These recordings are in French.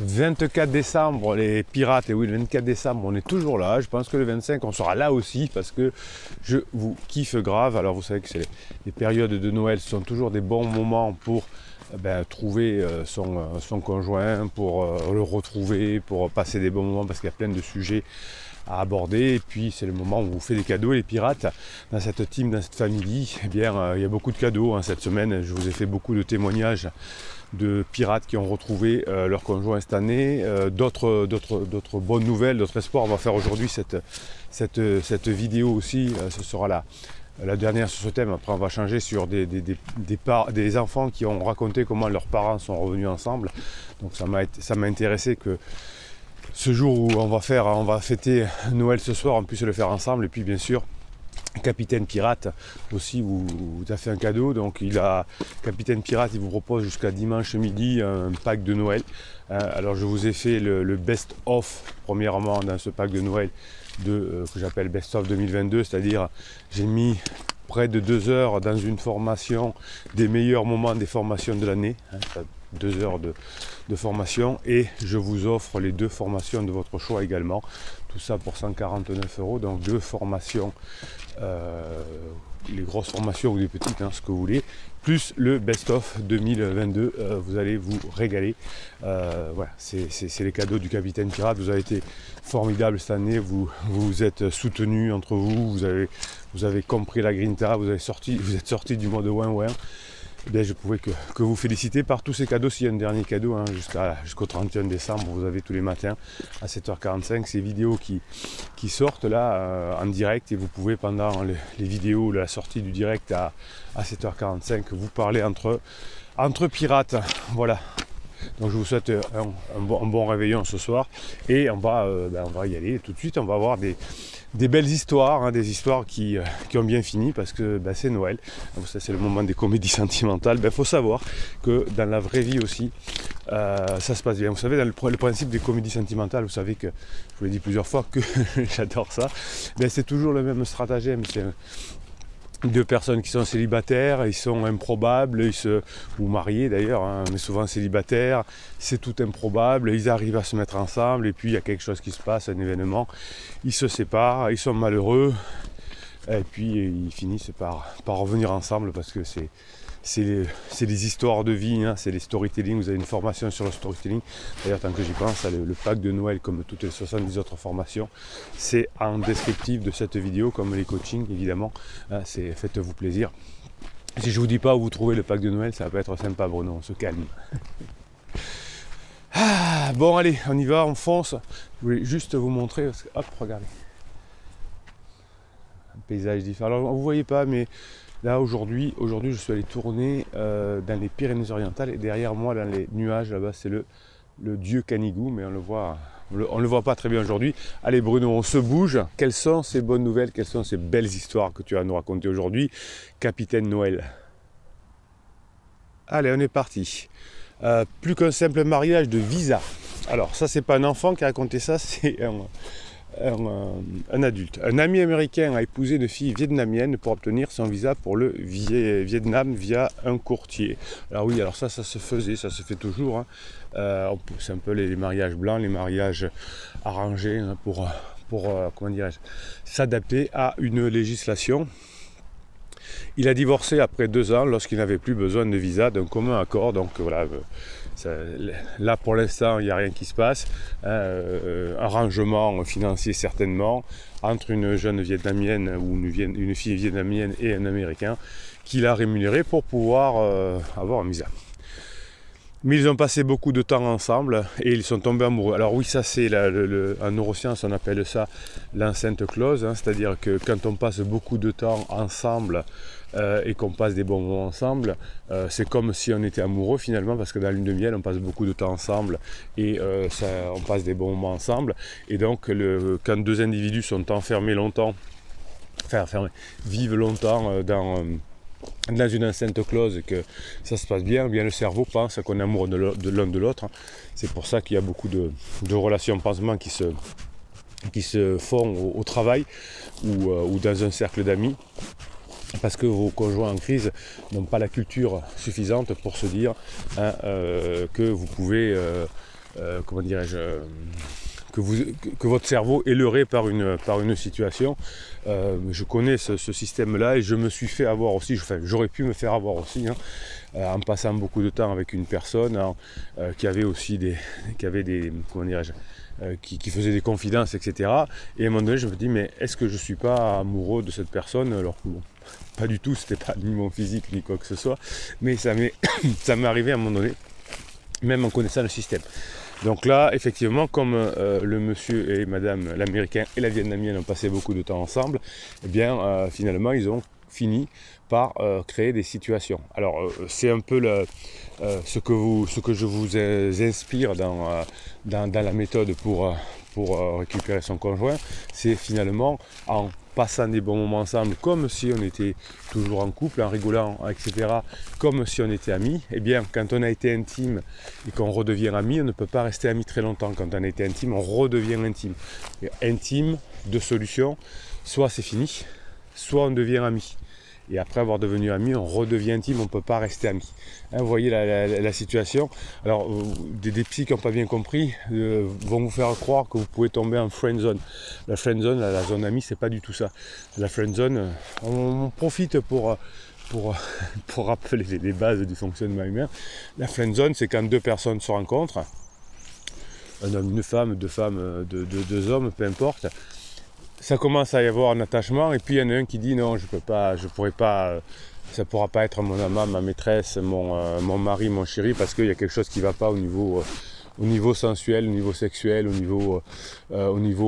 24 décembre, les pirates, et oui, le 24 décembre, on est toujours là. Je pense que le 25, on sera là aussi parce que je vous kiffe grave. Alors, vous savez que les périodes de Noël sont toujours des bons moments pour trouver son conjoint, pour le retrouver, pour passer des bons moments parce qu'il y a plein de sujets à aborder. Et puis, c'est le moment où on vous fait des cadeaux. Et les pirates, dans cette team, dans cette famille, il y a beaucoup de cadeaux. Hein, cette semaine, je vous ai fait beaucoup de témoignages de pirates qui ont retrouvé leur conjoint cette année, d'autres bonnes nouvelles, d'autres espoirs. On va faire aujourd'hui cette vidéo aussi, ce sera la dernière sur ce thème. Après on va changer sur des enfants qui ont raconté comment leurs parents sont revenus ensemble. Donc ça m'a intéressé que ce jour où on va fêter Noël ce soir, on puisse le faire ensemble. Et puis bien sûr, Capitaine Pirate aussi vous a fait un cadeau. Donc Capitaine Pirate, il vous propose jusqu'à dimanche midi un pack de Noël. Alors je vous ai fait le best of premièrement dans ce pack de Noël que j'appelle best of 2022, c'est-à-dire j'ai mis près de 2 heures dans une formation des meilleurs moments des formations de l'année. 2 heures de formation, et je vous offre les 2 formations de votre choix également, tout ça pour 149 €. Donc 2 formations, les grosses formations ou les petites, ce que vous voulez, plus le best-of 2022, vous allez vous régaler. Voilà, c'est les cadeaux du Capitaine Pirate. Vous avez été formidable cette année, vous êtes soutenus entre vous, vous avez compris la grinta, vous êtes sortis du mode ouin. Bien, je pouvais que vous féliciter par tous ces cadeaux. S'il y a un dernier cadeau, jusqu'au 31 décembre, vous avez tous les matins à 7h45 ces vidéos qui sortent là en direct, et vous pouvez pendant les vidéos, la sortie du direct à 7h45, vous parler entre pirates. Voilà. Donc je vous souhaite un bon réveillon ce soir, et on va y aller tout de suite. On va avoir des belles histoires, des histoires qui ont bien fini parce que c'est Noël. Donc ça, c'est le moment des comédies sentimentales. Il faut savoir que dans la vraie vie aussi, ça se passe bien. Vous savez, dans le principe des comédies sentimentales, vous savez que, je vous l'ai dit plusieurs fois, que j'adore ça. C'est toujours le même stratagème. C'est 2 personnes qui sont célibataires, ils sont improbables, ou mariés d'ailleurs, mais souvent célibataires, c'est tout improbable, ils arrivent à se mettre ensemble, et puis il y a quelque chose qui se passe, un événement, ils se séparent, ils sont malheureux, et puis ils finissent par revenir ensemble parce que c'est les histoires de vie, c'est les storytelling. Vous avez une formation sur le storytelling. D'ailleurs, tant que j'y pense, le pack de Noël, comme toutes les 70 autres formations, c'est en descriptif de cette vidéo, comme les coachings évidemment. Faites-vous plaisir. Si je vous dis pas où vous trouvez le pack de Noël, ça va pas être sympa, Bruno, on se calme. Bon, allez, on y va, on fonce. Je voulais juste vous montrer, parce que, hop, regardez. Un paysage différent. Alors, vous ne voyez pas, mais là, aujourd'hui, je suis allé tourner dans les Pyrénées-Orientales, et derrière moi, dans les nuages, là-bas, c'est le dieu Canigou, mais on le voit pas très bien aujourd'hui. Allez, Bruno, on se bouge. Quelles sont ces bonnes nouvelles, quelles sont ces belles histoires que tu vas nous raconter aujourd'hui, Capitaine Noël? Allez, on est parti. Plus qu'un simple mariage de visa. Alors, ça, c'est pas un enfant qui a raconté ça, c'est un adulte. Un ami américain a épousé une fille vietnamienne pour obtenir son visa pour le Vietnam via un courtier. Alors oui, alors ça se faisait, ça se fait toujours. C'est un peu les mariages blancs, les mariages arrangés pour comment dirais-je, s'adapter à une législation. Il a divorcé après 2 ans lorsqu'il n'avait plus besoin de visa, d'un commun accord. Donc voilà, là pour l'instant il n'y a rien qui se passe. Arrangement financier certainement entre une jeune vietnamienne ou une fille vietnamienne et un américain qui l'a rémunéré pour pouvoir avoir un visa. Mais ils ont passé beaucoup de temps ensemble et ils sont tombés amoureux. Alors oui, ça c'est en neurosciences on appelle ça l'enceinte close, c'est-à-dire que quand on passe beaucoup de temps ensemble et qu'on passe des bons moments ensemble, c'est comme si on était amoureux finalement, parce que dans la lune de miel on passe beaucoup de temps ensemble et on passe des bons moments ensemble. Et donc quand 2 individus sont enfermés longtemps, vivent longtemps dans une enceinte close et que ça se passe bien, le cerveau pense qu'on est amoureux de l'un de l'autre. C'est pour ça qu'il y a beaucoup de relations pansement qui se font au travail ou dans un cercle d'amis, parce que vos conjoints en crise n'ont pas la culture suffisante pour se dire que vous pouvez comment dirais-je, que votre cerveau est leurré par une situation. Je connais ce système-là et je me suis fait avoir aussi, enfin, j'aurais pu me faire avoir aussi, hein, en passant beaucoup de temps avec une personne qui avait aussi comment dirais-je, qui faisait des confidences, etc. Et à un moment donné, je me dis, mais est-ce que je ne suis pas amoureux de cette personne? Alors que bon, pas du tout, c'était pas ni mon physique ni quoi que ce soit, mais ça m'est arrivé à un moment donné, même en connaissant le système. Donc là, effectivement, comme le monsieur et madame, l'américain et la vietnamienne ont passé beaucoup de temps ensemble, eh bien, finalement, ils ont fini par créer des situations. Alors, c'est un peu ce que je vous inspire dans la méthode pour récupérer son conjoint, c'est finalement en passant des bons moments ensemble, comme si on était toujours en couple, en rigolant, etc., comme si on était amis. Eh bien, quand on a été intime et qu'on redevient amis, on ne peut pas rester amis très longtemps. Quand on a été intime, on redevient intime. Et intime, deux solutions, soit c'est fini, soit on devient amis. Et après avoir devenu amis, on redevient intime, on ne peut pas rester amis. Hein, vous voyez la situation. Alors, des psys qui n'ont pas bien compris vont vous faire croire que vous pouvez tomber en friend zone. La friend zone, la zone amie, c'est pas du tout ça. La friend zone, on profite pour rappeler les bases du fonctionnement humain. La friend zone, c'est quand deux personnes se rencontrent, un homme, une femme, deux hommes, peu importe. Ça commence à y avoir un attachement et puis il y en a un qui dit non, je pourrais pas, ça pourra pas être mon amant, ma maîtresse, mon mari, mon chéri, parce qu'il y a quelque chose qui ne va pas au niveau sensuel, au niveau sexuel, au niveau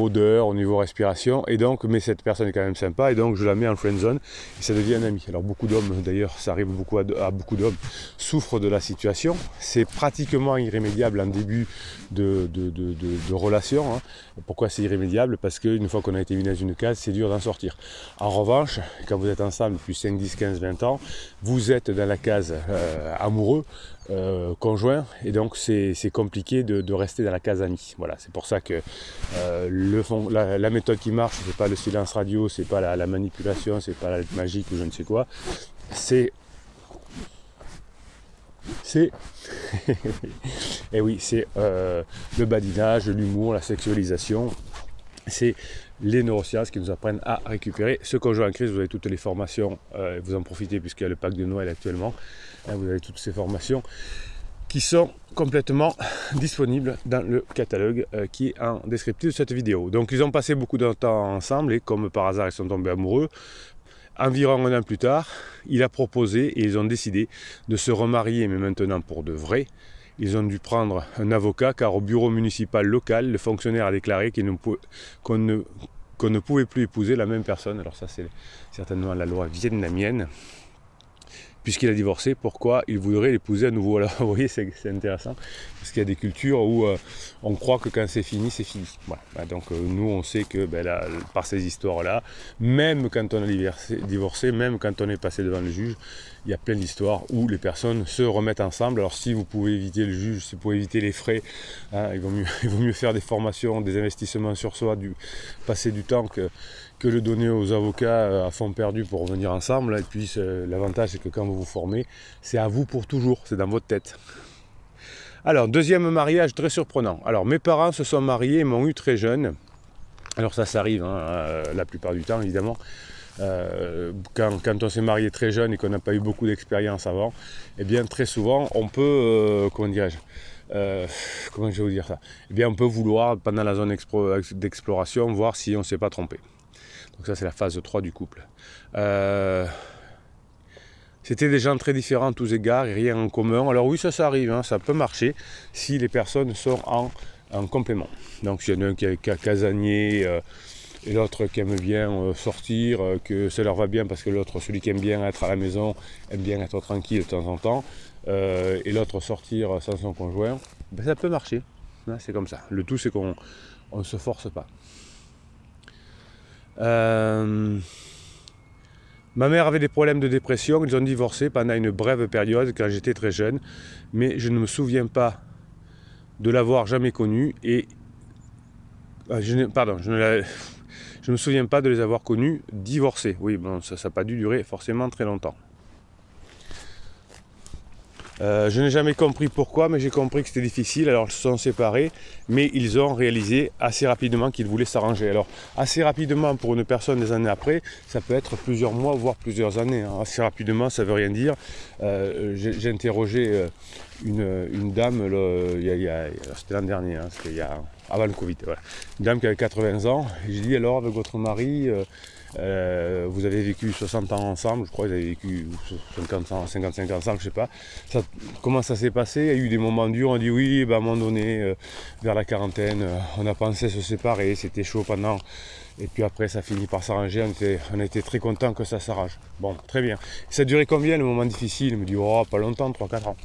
odeur, au niveau respiration, et donc, mais cette personne est quand même sympa, et donc je la mets en friend zone, et ça devient un ami. Alors beaucoup d'hommes, d'ailleurs, ça arrive beaucoup à beaucoup d'hommes, souffrent de la situation. C'est pratiquement irrémédiable en début de relation. Hein. Pourquoi c'est irrémédiable? Parce qu'une fois qu'on a été mis dans une case, c'est dur d'en sortir. En revanche, quand vous êtes ensemble depuis 5, 10, 15, 20 ans, vous êtes dans la case amoureux, conjoint, et donc c'est compliqué de rester dans la case amie. Voilà, c'est pour ça que la méthode qui marche, c'est pas le silence radio, c'est pas la manipulation, c'est pas la lettre magique ou je ne sais quoi, et oui, c'est le badinage, l'humour, la sexualisation. C'est les neurosciences qui nous apprennent à récupérer ce conjoint en crise. Vous avez toutes les formations, vous en profitez puisqu'il y a le pack de Noël actuellement. Vous avez toutes ces formations qui sont complètement disponibles dans le catalogue qui est en descriptif de cette vidéo. Donc ils ont passé beaucoup de temps ensemble et comme par hasard ils sont tombés amoureux. Environ un an plus tard, il a proposé et ils ont décidé de se remarier, mais maintenant pour de vrai. Ils ont dû prendre un avocat car au bureau municipal local, le fonctionnaire a déclaré qu'on ne pouvait plus épouser la même personne. Alors ça c'est certainement la loi vietnamienne. Puisqu'il a divorcé, pourquoi il voudrait l'épouser à nouveau? Alors vous voyez, c'est intéressant, parce qu'il y a des cultures où on croit que quand c'est fini, c'est fini. Voilà. Donc nous, on sait que là, par ces histoires-là, même quand on a divorcé, même quand on est passé devant le juge, il y a plein d'histoires où les personnes se remettent ensemble. Alors si vous pouvez éviter le juge, si vous pouvez éviter les frais, hein, il vaut mieux faire des formations, des investissements sur soi, passer du temps que le donner aux avocats à fond perdu pour revenir ensemble. Et puis l'avantage c'est que quand vous vous formez, c'est à vous pour toujours, c'est dans votre tête. Alors, deuxième mariage très surprenant. Alors, mes parents se sont mariés et m'ont eu très jeune. Alors ça arrive, hein, la plupart du temps évidemment. Quand on s'est marié très jeune et qu'on n'a pas eu beaucoup d'expérience avant, eh bien très souvent on peut, comment dirais-je, comment je vais vous dire ça, eh bien on peut vouloir pendant la zone d'exploration voir si on ne s'est pas trompé. Donc ça c'est la phase 3 du couple. C'était des gens très différents à tous égards et rien en commun. Alors oui, ça arrive, hein, ça peut marcher si les personnes sont en complément. Donc s'il y en a un qui est casanier et l'autre qui aime bien sortir, que ça leur va bien parce que l'autre, celui qui aime bien être à la maison, aime bien être tranquille de temps en temps, et l'autre sortir sans son conjoint, ça peut marcher. Hein, c'est comme ça. Le tout c'est qu'on ne se force pas. Ma mère avait des problèmes de dépression, ils ont divorcé pendant une brève période quand j'étais très jeune, mais je ne me souviens pas de l'avoir jamais connue et je ne me souviens pas de les avoir connus divorcés. Oui, bon, ça n'a pas dû durer forcément très longtemps. Je n'ai jamais compris pourquoi, mais j'ai compris que c'était difficile. Alors ils se sont séparés, mais ils ont réalisé assez rapidement qu'ils voulaient s'arranger. Alors assez rapidement pour une personne des années après, ça peut être plusieurs mois, voire plusieurs années. Hein. Assez rapidement, ça ne veut rien dire. J'ai interrogé une dame, c'était l'an dernier, hein, c'était avant le Covid. Voilà. Une dame qui avait 80 ans. Et j'ai dit alors avec votre mari, vous avez vécu 60 ans ensemble, je crois que vous avez vécu 50 ans, 55 ans ensemble, je sais pas. Comment ça s'est passé? Il y a eu des moments durs, on dit oui, à un moment donné, vers la quarantaine, on a pensé se séparer, c'était chaud pendant. Et puis après, ça finit par s'arranger, on a été très contents que ça s'arrange. Bon, très bien. Ça a duré combien le moment difficile? Il me dit, oh, pas longtemps, 3-4 ans.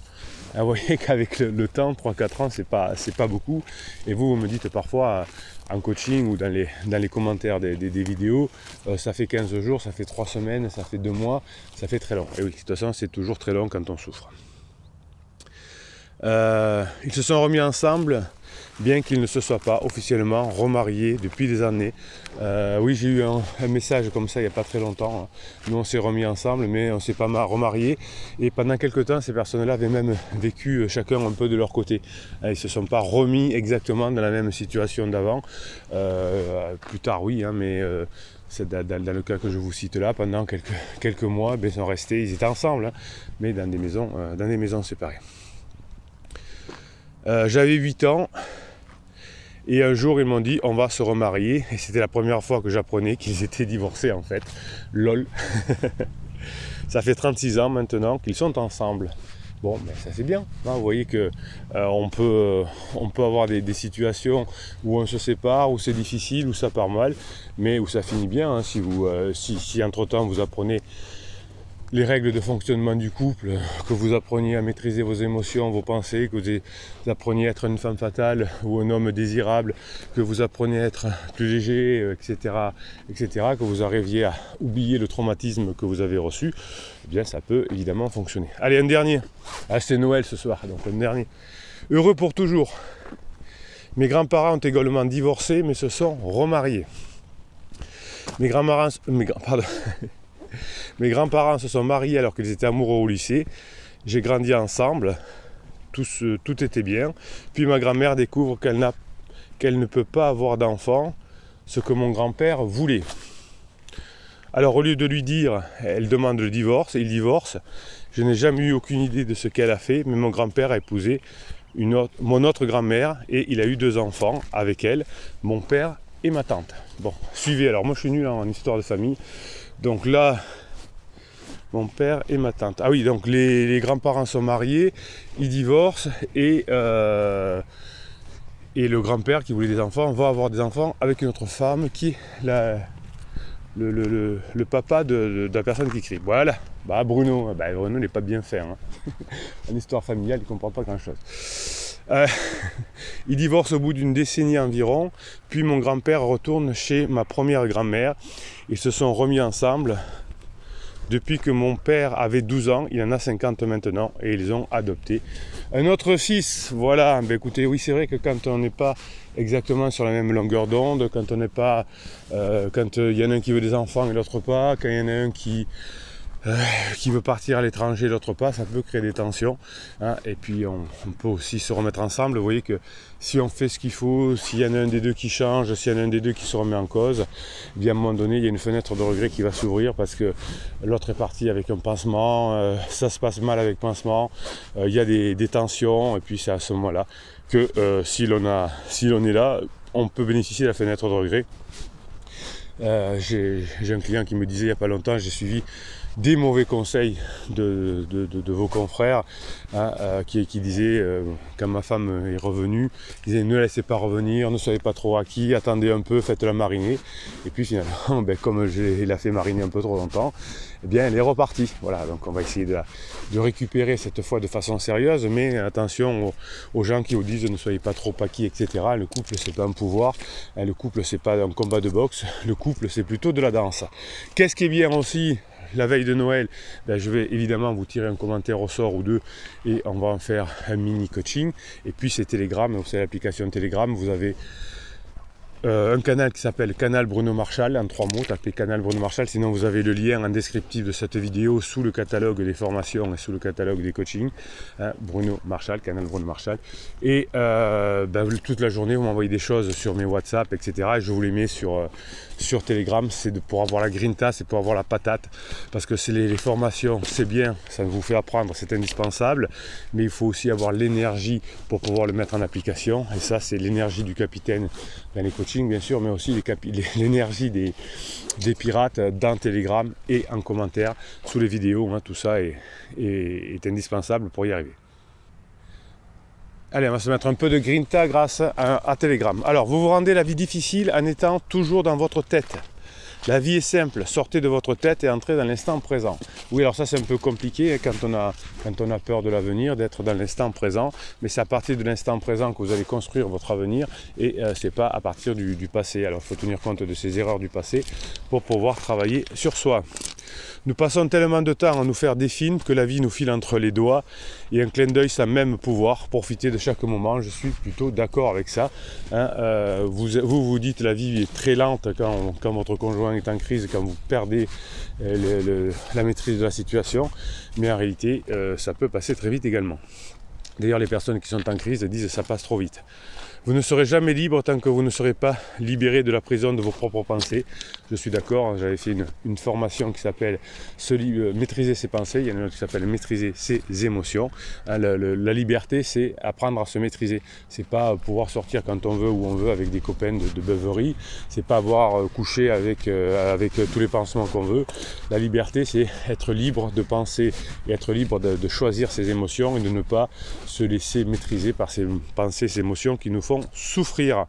vous voyez qu'avec le temps, 3-4 ans, c'est pas beaucoup. Et vous me dites parfois en coaching ou dans les commentaires des vidéos, ça fait 15 jours, ça fait 3 semaines, ça fait 2 mois, ça fait très long. Et oui, de toute façon, c'est toujours très long quand on souffre. Ils se sont remis ensemble, bien qu'ils ne se soient pas officiellement remariés depuis des années. Oui, j'ai eu un message comme ça il n'y a pas très longtemps. Nous, on s'est remis ensemble, mais on ne s'est pas remariés. Et pendant quelques temps, ces personnes-là avaient même vécu chacun un peu de leur côté. Ils ne se sont pas remis exactement dans la même situation d'avant. Plus tard, oui, hein, mais c'est dans le cas que je vous cite là, pendant quelques mois, ils sont restés, ils étaient ensemble, hein, mais dans des maisons séparées. J'avais 8 ans et un jour ils m'ont dit on va se remarier et c'était la première fois que j'apprenais qu'ils étaient divorcés en fait. Lol. Ça fait 36 ans maintenant qu'ils sont ensemble. Bon, mais ça c'est bien. Hein, vous voyez que on peut avoir des situations où on se sépare, où c'est difficile, où ça part mal, mais où ça finit bien. Hein, si entre-temps vous apprenez les règles de fonctionnement du couple, que vous appreniez à maîtriser vos émotions, vos pensées, que vous appreniez à être une femme fatale ou un homme désirable, que vous appreniez à être plus léger, etc., que vous arriviez à oublier le traumatisme que vous avez reçu, eh bien ça peut évidemment fonctionner. Allez, un dernier. Ah, c'est Noël ce soir, donc un dernier. Heureux pour toujours. Mes grands-parents ont également divorcé, mais se sont remariés. Mes grands-parents se sont mariés alors qu'ils étaient amoureux au lycée. J'ai grandi ensemble, tout était bien. Puis ma grand-mère découvre qu'elle ne peut pas avoir d'enfant, ce que mon grand-père voulait. Alors au lieu de lui dire, elle demande le divorce, il divorce. Je n'ai jamais eu aucune idée de ce qu'elle a fait, mais mon grand-père a épousé mon autre grand-mère et il a eu 2 enfants avec elle, mon père et ma tante. Bon, suivez, alors moi je suis nul en histoire de famille. Donc là, mon père et ma tante. Ah oui, donc les grands-parents sont mariés, ils divorcent et le grand-père qui voulait des enfants va avoir des enfants avec une autre femme qui est le papa de la personne qui écrit. Voilà, Bruno, Bruno n'est pas bien fait. Hein. En histoire familiale, il ne comprend pas grand-chose. Il divorce au bout d'une décennie environ, puis mon grand-père retourne chez ma première grand-mère. Ils se sont remis ensemble depuis que mon père avait 12 ans, il en a 50 maintenant, et ils ont adopté un autre fils. Voilà, écoutez, oui c'est vrai que quand on n'est pas exactement sur la même longueur d'onde, quand on n'est pas, quand il y en a un qui veut des enfants et l'autre pas, quand il y en a un qui veut partir à l'étranger, l'autre pas, ça peut créer des tensions. Hein, et puis on peut aussi se remettre ensemble. Vous voyez que si on fait ce qu'il faut, s'il y en a un des deux qui change, s'il y en a un des deux qui se remet en cause, eh bien à un moment donné, il y a une fenêtre de regret qui va s'ouvrir parce que l'autre est parti avec un pansement, ça se passe mal avec pansement, il y a des tensions, et puis c'est à ce moment-là que si l'on est là, on peut bénéficier de la fenêtre de regret. J'ai un client qui me disait il n'y a pas longtemps, j'ai suivi des mauvais conseils de vos confrères, hein, qui disaient, quand ma femme est revenue, ils disaient ne laissez pas revenir, ne soyez pas trop acquis, attendez un peu, faites-la mariner. Et puis finalement, comme je l'ai fait mariner un peu trop longtemps, eh bien elle est repartie. Voilà, donc on va essayer de récupérer cette fois de façon sérieuse, mais attention aux gens qui vous disent ne soyez pas trop acquis, etc. Le couple c'est pas un pouvoir, le couple c'est pas un combat de boxe, le couple c'est plutôt de la danse. Qu'est-ce qui est bien aussi la veille de Noël, je vais évidemment vous tirer un commentaire au sort ou deux et on va en faire un mini coaching. Et puis c'est Telegram, vous savez l'application Telegram, vous avez un canal qui s'appelle Canal Bruno Marchal, en 3 mots, tapez Canal Bruno Marchal, sinon vous avez le lien en descriptif de cette vidéo sous le catalogue des formations et sous le catalogue des coachings, hein, Bruno Marchal, Canal Bruno Marchal, et toute la journée vous m'envoyez des choses sur mes WhatsApp, etc. et je vous les mets sur Telegram, c'est pour avoir la grinta, c'est pour avoir la patate, parce que c'est les formations, c'est bien, ça vous fait apprendre, c'est indispensable, mais il faut aussi avoir l'énergie pour pouvoir le mettre en application, et ça c'est l'énergie du capitaine dans les coachings bien sûr, mais aussi l'énergie des pirates dans Telegram et en commentaire sous les vidéos, hein, tout ça est indispensable pour y arriver. Allez, on va se mettre un peu de grinta grâce à Telegram. Alors, vous vous rendez la vie difficile en étant toujours dans votre tête. La vie est simple, sortez de votre tête et entrez dans l'instant présent. Oui, alors ça c'est un peu compliqué quand on a peur de l'avenir, d'être dans l'instant présent, mais c'est à partir de l'instant présent que vous allez construire votre avenir et c'est pas à partir du passé. Alors il faut tenir compte de ces erreurs du passé pour pouvoir travailler sur soi. Nous passons tellement de temps à nous faire des films que la vie nous file entre les doigts et un clin d'œil sans même pouvoir profiter de chaque moment. Je suis plutôt d'accord avec ça. Hein, vous dites la vie est très lente quand votre conjoint est en crise, quand vous perdez la maîtrise de la situation, mais en réalité ça peut passer très vite également. D'ailleurs les personnes qui sont en crise disent ça passe trop vite. Vous ne serez jamais libre tant que vous ne serez pas libéré de la prison de vos propres pensées. Je suis d'accord, j'avais fait une formation qui s'appelle Maîtriser ses pensées, il y en a une autre qui s'appelle Maîtriser ses émotions. La liberté, c'est apprendre à se maîtriser. C'est pas pouvoir sortir quand on veut, où on veut, avec des copains de beuverie. C'est pas avoir couché avec tous les pansements qu'on veut. La liberté, c'est être libre de penser et être libre de choisir ses émotions et de ne pas se laisser maîtriser par ces pensées, ces émotions qui nous font souffrir.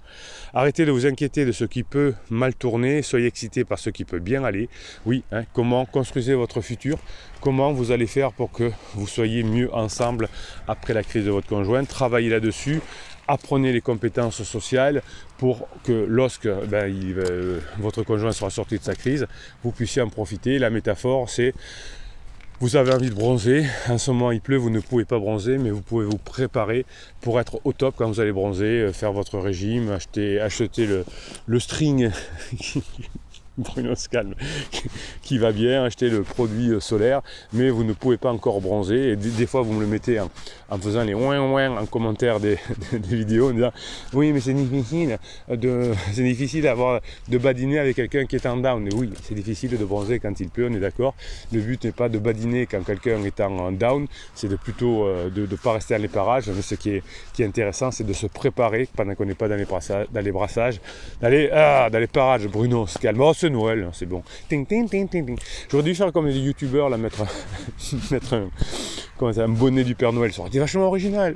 Arrêtez de vous inquiéter de ce qui peut mal tourner, soyez excités par ce qui peut bien aller. Oui, hein, comment construisez votre futur, comment vous allez faire pour que vous soyez mieux ensemble après la crise de votre conjoint, travaillez là-dessus, apprenez les compétences sociales pour que lorsque votre conjoint sera sorti de sa crise, vous puissiez en profiter. La métaphore, c'est vous avez envie de bronzer, en ce moment il pleut, vous ne pouvez pas bronzer, mais vous pouvez vous préparer pour être au top quand vous allez bronzer, faire votre régime, acheter le string, Bruno se calme, qui va bien, acheter le produit solaire, mais vous ne pouvez pas encore bronzer, et des fois vous me le mettez en faisant les ouin en commentaire des vidéos, en disant oui mais c'est difficile de badiner avec quelqu'un qui est en down. Et oui, c'est difficile de bronzer quand il pleut, on est d'accord. Le but n'est pas de badiner quand quelqu'un est en down, c'est plutôt de ne pas rester dans les parages, mais ce qui est intéressant, c'est de se préparer pendant qu'on n'est pas dans les brassages, dans les parages. Bruno se calme, oh, c'est Noël, c'est bon. Ting, ting, ting, ting, ting. J'aurais dû faire comme les youtubeurs, là, mettre un bonnet du Père Noël, ça aurait été vachement original.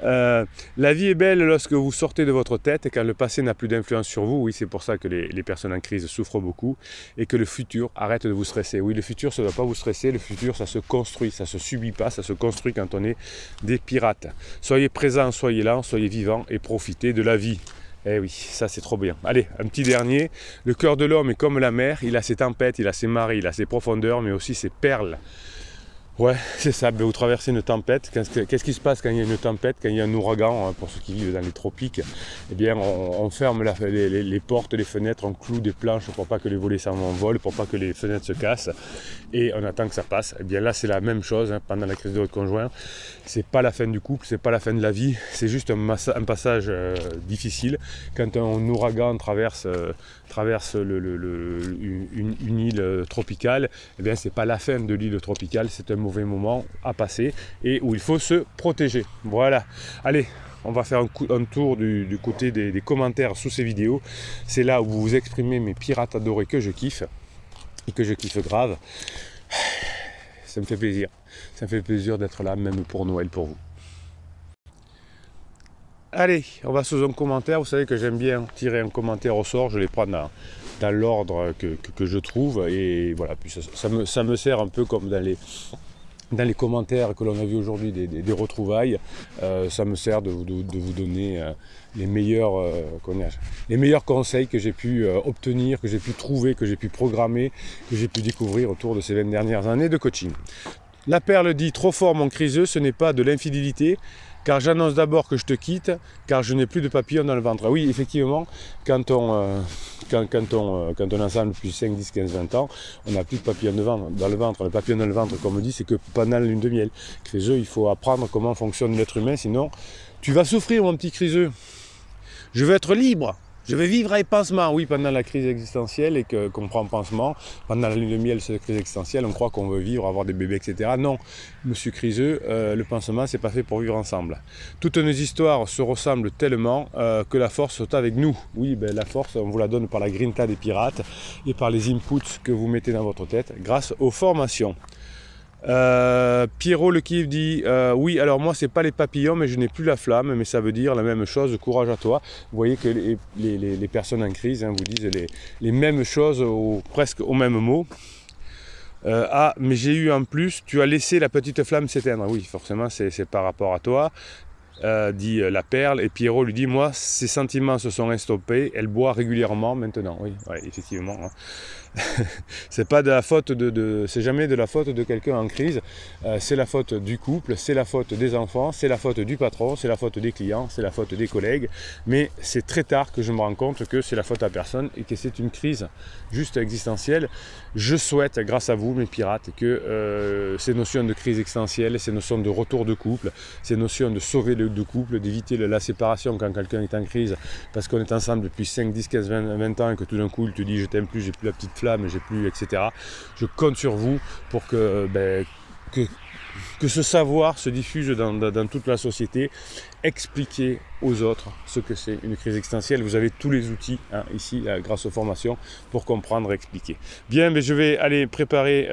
La vie est belle lorsque vous sortez de votre tête et quand le passé n'a plus d'influence sur vous. Oui, c'est pour ça que les personnes en crise souffrent beaucoup et que le futur arrête de vous stresser. Oui, le futur, ça ne doit pas vous stresser. Le futur, ça se construit, ça ne se subit pas, ça se construit quand on est des pirates. Soyez présents, soyez là, soyez vivants et profitez de la vie. Eh oui, ça c'est trop bien. Allez, un petit dernier. Le cœur de l'homme est comme la mer, il a ses tempêtes, il a ses marées, il a ses profondeurs, mais aussi ses perles. Ouais, c'est ça, vous traversez une tempête. Qu'est-ce qui se passe quand il y a une tempête, quand il y a un ouragan, hein, pour ceux qui vivent dans les tropiques? Eh bien, on ferme les portes, les fenêtres, on cloue des planches pour pas que les volets s'envolent, pour pas que les fenêtres se cassent, et on attend que ça passe. Eh bien là, c'est la même chose, hein, pendant la crise de votre conjoint. C'est pas la fin du couple, c'est pas la fin de la vie, c'est juste un passage difficile. Quand un ouragan traverse une île tropicale, eh bien, c'est pas la fin de l'île tropicale, c'est un mauvais moment à passer et où il faut se protéger. Voilà. Allez, on va faire un tour du côté des commentaires sous ces vidéos. C'est là où vous vous exprimez, mes pirates adorés que je kiffe et que je kiffe grave. Ça me fait plaisir. Ça me fait plaisir d'être là, même pour Noël, pour vous. Allez, on va sous un commentaire. Vous savez que j'aime bien tirer un commentaire au sort. Je les prends dans l'ordre que je trouve. Et voilà, puis ça me sert un peu comme dans les commentaires que l'on a vu aujourd'hui des retrouvailles. Ça me sert de vous donner les meilleurs conseils que j'ai pu obtenir, que j'ai pu trouver, que j'ai pu programmer, que j'ai pu découvrir autour de ces 20 dernières années de coaching. La perle dit: trop fort mon criseux, ce n'est pas de l'infidélité, car j'annonce d'abord que je te quitte, car je n'ai plus de papillons dans le ventre. Oui, effectivement, quand on est ensemble depuis 5, 10, 15, 20 ans, on n'a plus de papillons dans le ventre. Le papillon dans le ventre, comme on dit, c'est que pendant la lune de miel. Criseux, il faut apprendre comment fonctionne l'être humain, sinon tu vas souffrir, mon petit criseux. Je veux être libre. Je vais vivre avec pansement. Oui, pendant la crise existentielle et qu'on prend pansement, pendant la lune de miel, c'est la crise existentielle, on croit qu'on veut vivre, avoir des bébés, etc. Non, monsieur Criseux, le pansement, c'est pas fait pour vivre ensemble. Toutes nos histoires se ressemblent tellement que la force est avec nous. Oui, ben, la force, on vous la donne par la grinta des pirates et par les inputs que vous mettez dans votre tête grâce aux formations. Pierrot le Kiev dit oui, alors moi c'est pas les papillons mais je n'ai plus la flamme, mais ça veut dire la même chose, courage à toi. Vous voyez que les personnes en crise vous disent les mêmes choses presque au même mot. Ah, mais j'ai eu en plus, tu as laissé la petite flamme s'éteindre. Oui, forcément c'est par rapport à toi. Dit la perle, et Pierrot lui dit: moi ses sentiments se sont estompés, elle boit régulièrement maintenant. Oui, ouais, effectivement, hein. C'est pas de la faute c'est jamais de la faute de quelqu'un en crise, c'est la faute du couple, c'est la faute des enfants, c'est la faute du patron, c'est la faute des clients, c'est la faute des collègues, mais c'est très tard que je me rends compte que c'est la faute à personne et que c'est une crise juste existentielle. Je souhaite, grâce à vous mes pirates, que ces notions de crise existentielle, ces notions de retour de couple, ces notions de sauver le couple, d'éviter la séparation quand quelqu'un est en crise parce qu'on est ensemble depuis 5, 10, 15, 20 ans et que tout d'un coup il te dit je t'aime plus, j'ai plus la petite flamme, j'ai plus, etc. Je compte sur vous pour que ce savoir se diffuse dans toute la société. Expliquez aux autres ce que c'est une crise existentielle. Vous avez tous les outils ici grâce aux formations pour comprendre et expliquer. Bien, mais je vais aller préparer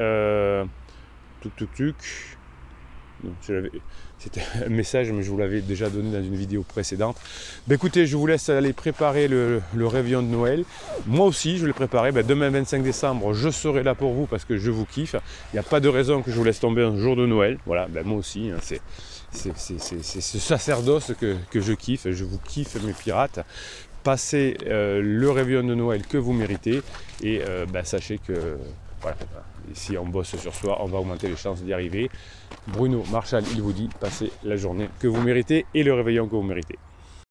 c'était un message, mais je vous l'avais déjà donné dans une vidéo précédente. Ben écoutez, je vous laisse aller préparer le réveillon de Noël. Moi aussi, je vais le préparer. Ben demain, 25 décembre, je serai là pour vous parce que je vous kiffe. Il n'y a pas de raison que je vous laisse tomber un jour de Noël. Voilà, ben moi aussi, c'est ce sacerdoce que je kiffe. Je vous kiffe, mes pirates. Passez le réveillon de Noël que vous méritez. Et sachez que... Voilà. Si on bosse sur soi, on va augmenter les chances d'y arriver. Bruno Marchal, il vous dit, passez la journée que vous méritez et le réveillon que vous méritez.